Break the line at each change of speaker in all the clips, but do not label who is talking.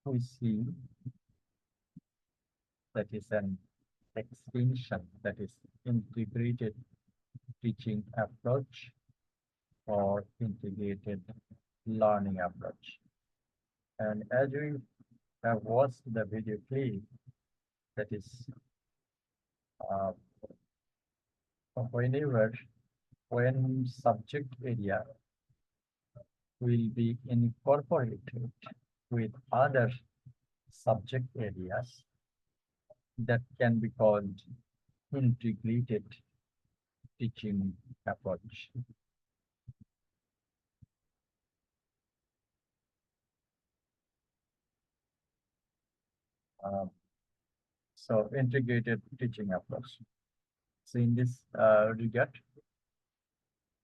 we see that is an extension, that is integrated teaching approach or integrated learning approach. And as we have watched the video clip, that is uh, whenever when subject area will be incorporated with other subject areas, that can be called integrated teaching approach. Uh, so integrated teaching approach. So in this regard,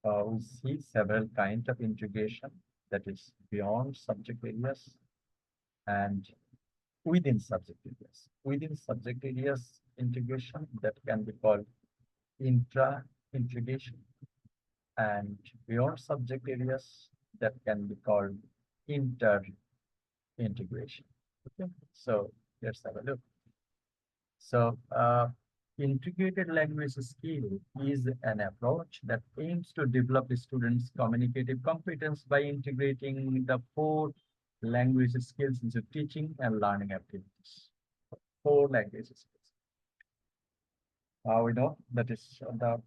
we see several kinds of integration, that is beyond subject areas and within subject areas. Within subject areas integration, that can be called intra-integration, and beyond subject areas, that can be called inter-integration. Okay, so let's have a look. So, integrated language skill is an approach that aims to develop students' communicative competence by integrating the four language skills into teaching and learning activities. Four language skills. We know that is the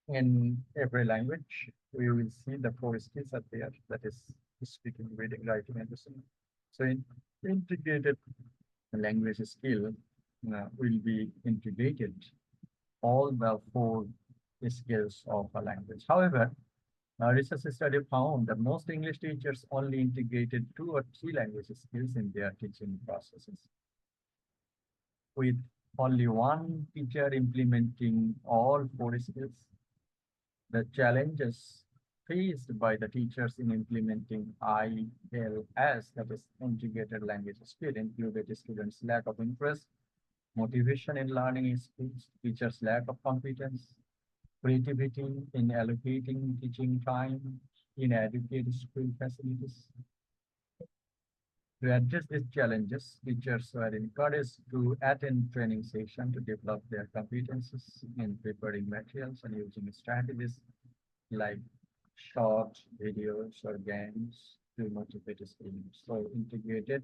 in every language we will see the four skills are there. That is speaking, reading, writing, and listening. So, in integrated language skill will be integrated all the four skills of a language. However, a research study found that most English teachers only integrated 2 or 3 language skills in their teaching processes, with only one teacher implementing all four skills. The challenges faced by the teachers in implementing ILS, that is integrated language skill, included students' lack of interest, motivation in learning skills, teachers' lack of competence, creativity in allocating teaching time, inadequate school facilities. To address these challenges, teachers were encouraged to attend training sessions to develop their competences in preparing materials and using strategies like short videos or games to motivate students. So integrated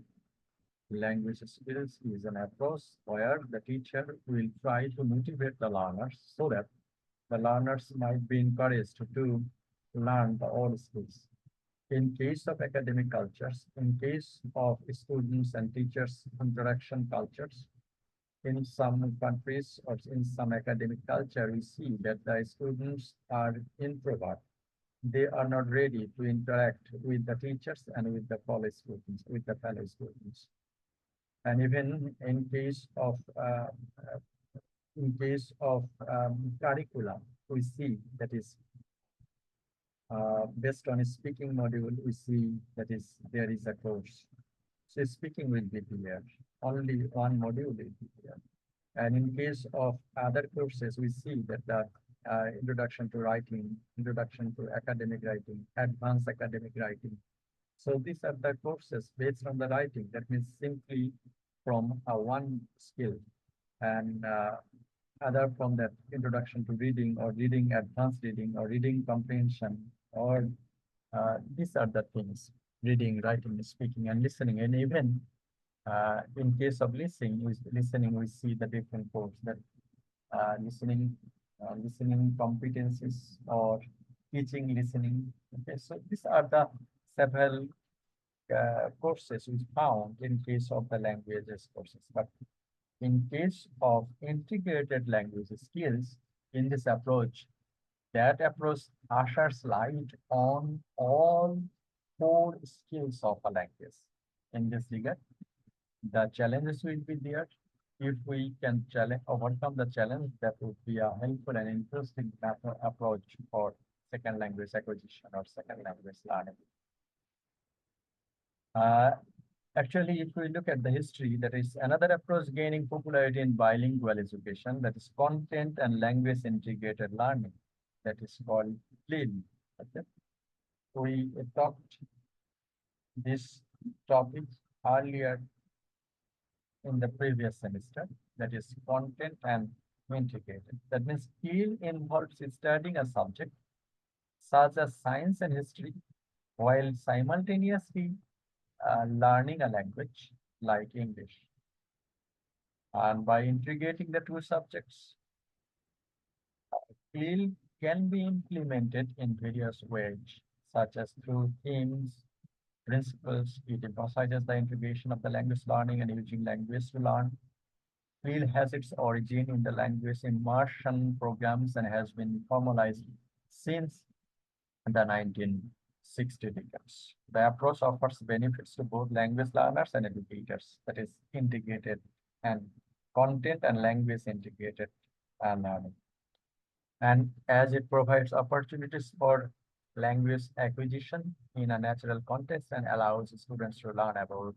language skills is an approach where the teacher will try to motivate the learners so that the learners might be encouraged to learn the all skills. In case of academic cultures, in case of students and teachers interaction cultures, in some countries or in some academic culture, we see that the students are introvert. They are not ready to interact with the teachers and with the fellow students, with the fellow students. And even in case of curriculum, we see that is based on a speaking module, we see that is there is a course. So speaking will be there. Only one module will be there. And in case of other courses, we see that the introduction to writing, introduction to academic writing, advanced academic writing. So these are the courses based on the writing. That means simply from one skill, and other from that introduction to reading or reading advanced reading or reading comprehension, or these are the things: reading, writing, speaking, and listening. And even in case of listening, we see the different codes that listening competencies or teaching listening. Okay, so these are the several courses we found in case of the languages courses. But in case of integrated language skills, in this approach, that approach ushers light on all four skills of a language. In this regard, the challenges will be there. If we can overcome the challenge, that would be a helpful and interesting approach for second language acquisition or second language learning. Uh, Actually, if we look at the history, that is another approach gaining popularity in bilingual education, that is content and language integrated learning, that is called CLIL. Okay. We talked this topic earlier in the previous semester, that is content and integrated. That means skill involves studying a subject such as science and history while simultaneously learning a language like English. And by integrating the two subjects, skill can be implemented in various ways, such as through themes, principles. It emphasizes the integration of the language learning and using language to learn. Skill has its origin in the language immersion programs and has been formalized since the 1960 decades. The approach offers benefits to both language learners and educators, that is integrated and content and language integrated learning. And as it provides opportunities for language acquisition in a natural context and allows students to learn about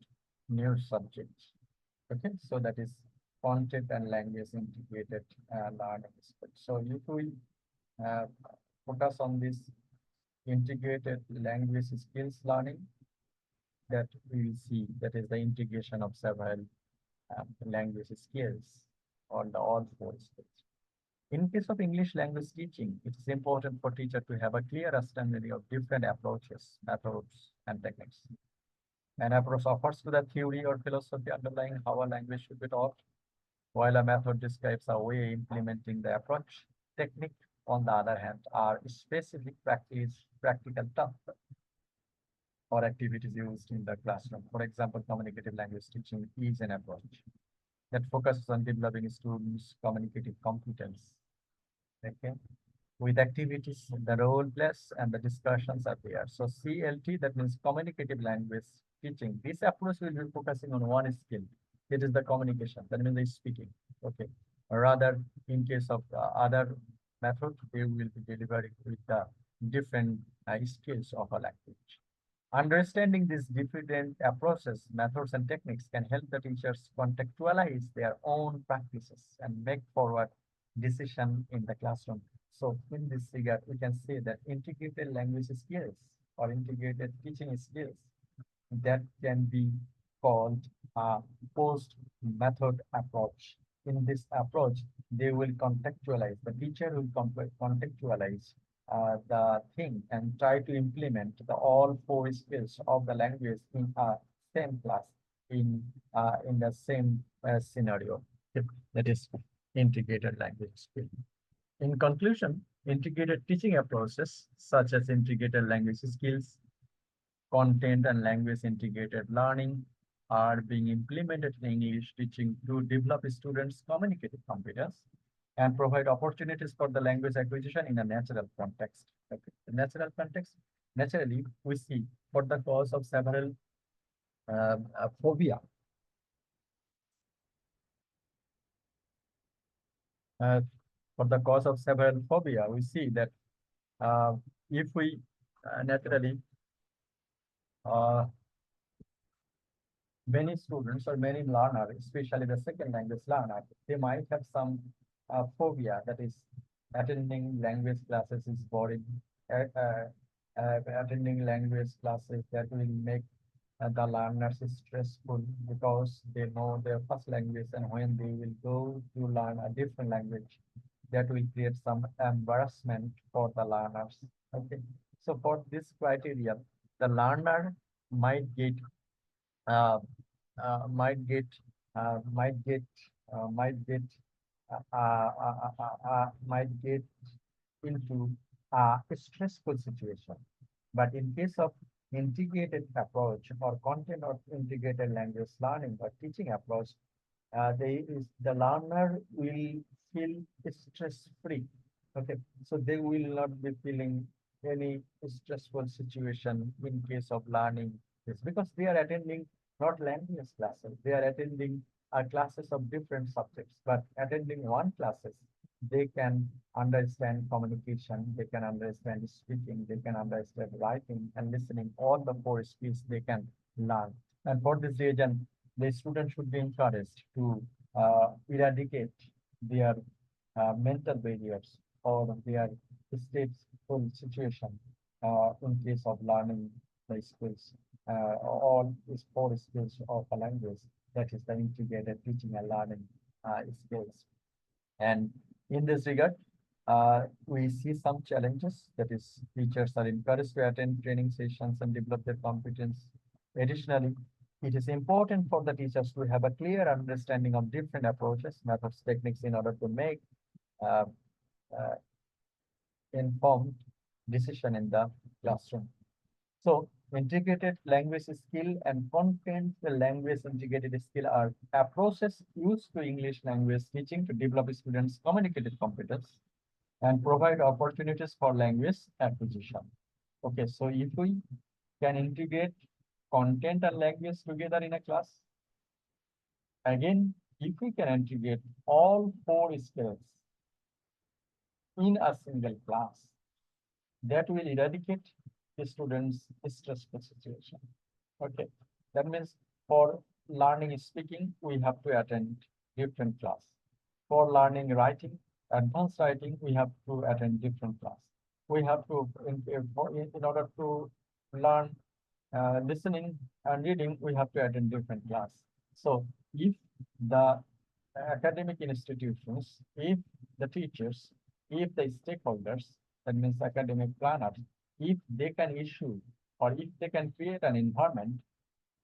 new subjects. Okay, so that is content and language integrated learning. So if we uh, focus on this integrated language skills learning, that we will see that is the integration of several language skills on the all four skills. In case of English language teaching, it is important for teacher to have a clear understanding of different approaches, methods, and techniques. An approach offers to the theory or philosophy underlying how a language should be taught, while a method describes a way implementing the approach. Technique, on the other hand, are specific practical tasks or activities used in the classroom. For example, communicative language teaching is an approach that focuses on developing students' communicative competence. Okay, with activities, the role plays and the discussions are there. So CLT, that means communicative language teaching. This approach will be focusing on one skill. It is the communication, that means the speaking. Okay, rather in case of other method, they will be delivering with the different skills of a language. Understanding these different approaches, methods, and techniques can help the teachers contextualize their own practices and make forward decision in the classroom. So in this figure, we can say that integrated language skills or integrated teaching skills that can be called a post method approach. In this approach, they will contextualize, the teacher will contextualize the thing and try to implement the all four skills of the language in a same class in the same scenario. That is integrated language skill. In conclusion, integrated teaching approaches such as integrated language skills, content and language integrated learning are being implemented in English teaching to develop students' communicative competence and provide opportunities for the language acquisition in a natural context. Okay. The natural context, naturally, we see for the cause of several phobia. Uh, for the cause of several phobia, we see that if we naturally many students or many learners, especially the second language learner, they might have some phobia, that is attending language classes is boring. Attending language classes that will make the learners stressful because they know their first language, and when they will go to learn a different language, that will create some embarrassment for the learners. Okay, so for this criteria, the learner might get uh, uh, might get uh, might get uh, might get might get into a stressful situation. But in case of integrated approach or content or integrated language learning or teaching approach, the learner will feel stress free. Okay, so they will not be feeling any stressful situation in case of learning this, because they are attending not language classes, they are attending classes of different subjects, but attending one classes, they can understand communication, they can understand speaking, they can understand writing and listening, all the four skills they can learn. And for this reason, the student should be encouraged to eradicate their mental barriers or their stateful situation in case of learning the skills. all these four skills of a language. That is the integrated teaching and learning skills. And in this regard, we see some challenges. That is, teachers are encouraged to attend training sessions and develop their competence. Additionally, it is important for the teachers to have a clear understanding of different approaches, methods, techniques in order to make uh, uh, informed decision in the classroom. So integrated language skill and content language integrated skill are approaches used to English language teaching to develop students' communicative competence and provide opportunities for language acquisition. Okay, so if we can integrate content and language together in a class, again, if we can integrate all four skills in a single class, that will eradicate the students' stressful situation. Okay, that means for learning speaking, we have to attend different class. For learning writing, advanced writing, we have to attend different class. We have to, in order to learn listening and reading, we have to attend different class. So if the academic institutions, if the teachers, if the stakeholders, that means academic planners, if they can issue or if they can create an environment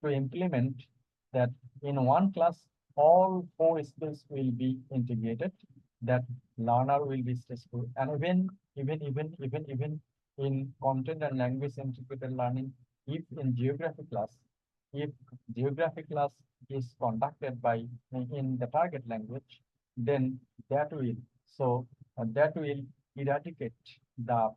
to implement that in one class, all four skills will be integrated, that learner will be stressful. And even in content and language integrated learning, if in geography class, if geography class is conducted by in the target language, then that will that will eradicate the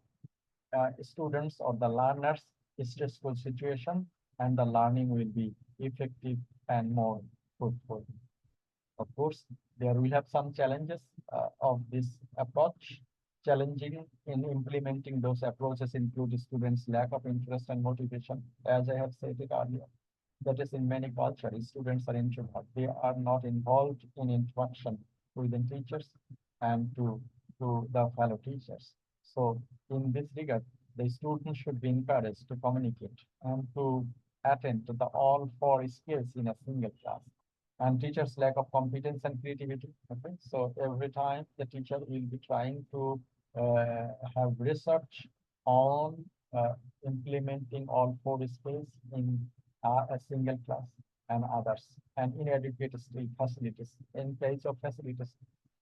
students or the learners stressful situation, and the learning will be effective and more fruitful. Of course, there will have some challenges of this approach. Challenging in implementing those approaches include students' lack of interest and motivation. As I have said it earlier, that is in many cultures, students are introvert. They are not involved in interaction with the teachers and to the fellow teachers. So in this regard, the students should be encouraged to communicate and to attend to the all four skills in a single class. And teachers' lack of competence and creativity. Okay, so every time the teacher will be trying to have research on implementing all four skills in a single class and others, and inadequate still facilities. In case of facilities,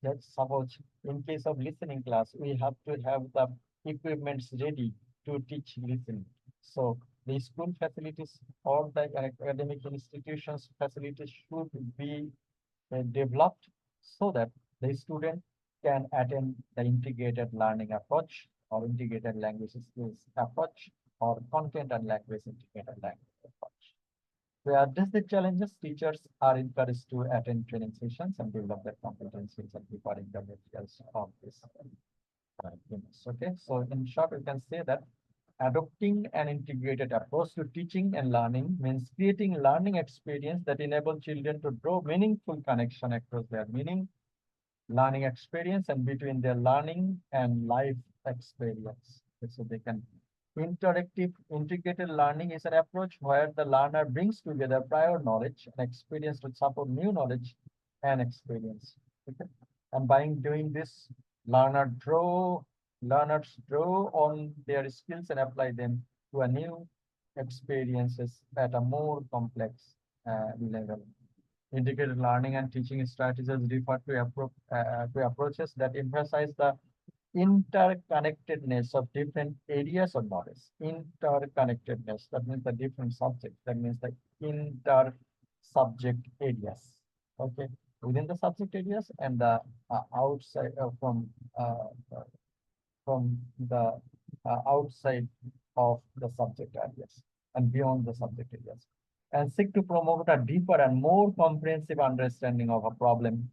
let's suppose in case of listening class, we have to have the equipments ready to teach listening. So the school facilities or the academic institutions facilities should be developed so that the student can attend the integrated learning approach or integrated language skills approach or content and language integrated language approach. To address the challenges, teachers are encouraged to attend training sessions and develop their competencies and preparing the materials of this units. Okay, so in short, we can say that adopting an integrated approach to teaching and learning means creating learning experience that enable children to draw meaningful connection across their learning experience and between their learning and life experience. So they can interactive integrated learning is an approach where the learner brings together prior knowledge and experience to support new knowledge and experience. Okay? And by doing this, learners draw on their skills and apply them to a new experiences at a more complex level. Integrated learning and teaching strategies refer to approaches that emphasize the interconnectedness of different areas of knowledge. Interconnectedness, that means the different subjects, that means the inter-subject areas. Okay, within the subject areas and the outside from the outside of the subject areas and beyond the subject areas, and seek to promote a deeper and more comprehensive understanding of a problem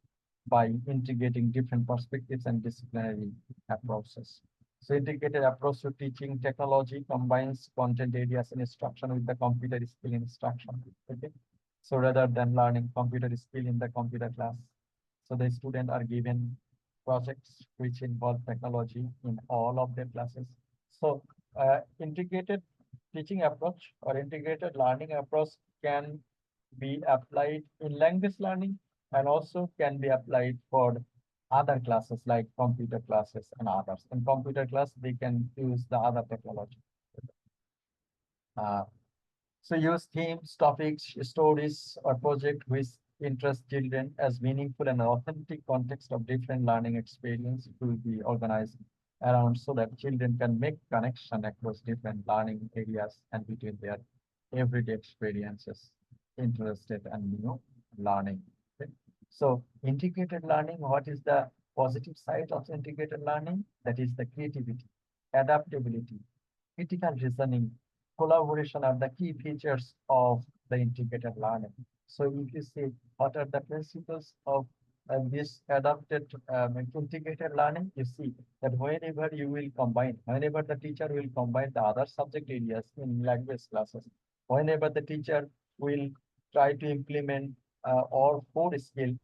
by integrating different perspectives and disciplinary approaches. So integrated approach to teaching technology combines content areas in instruction with the computer skill instruction. Okay. So rather than learning computer skill in the computer class, so the students are given projects which involve technology in all of their classes. So integrated teaching approach or integrated learning approach can be applied in language learning and also can be applied for other classes like computer classes and others. In computer class, they can use the other technology. Uh, so use themes, topics, stories, or project which interest children as meaningful and authentic context of different learning experience will be organized around so that children can make connection across different learning areas and between their everyday experiences, interested and learning. Okay? So integrated learning, what is the positive side of integrated learning? That is the creativity, adaptability, critical reasoning, collaboration are the key features of the integrated learning. So if you see what are the principles of this adapted integrated learning, you see that whenever you will combine, whenever the teacher will combine the other subject areas in language classes, whenever the teacher will try to implement or core skill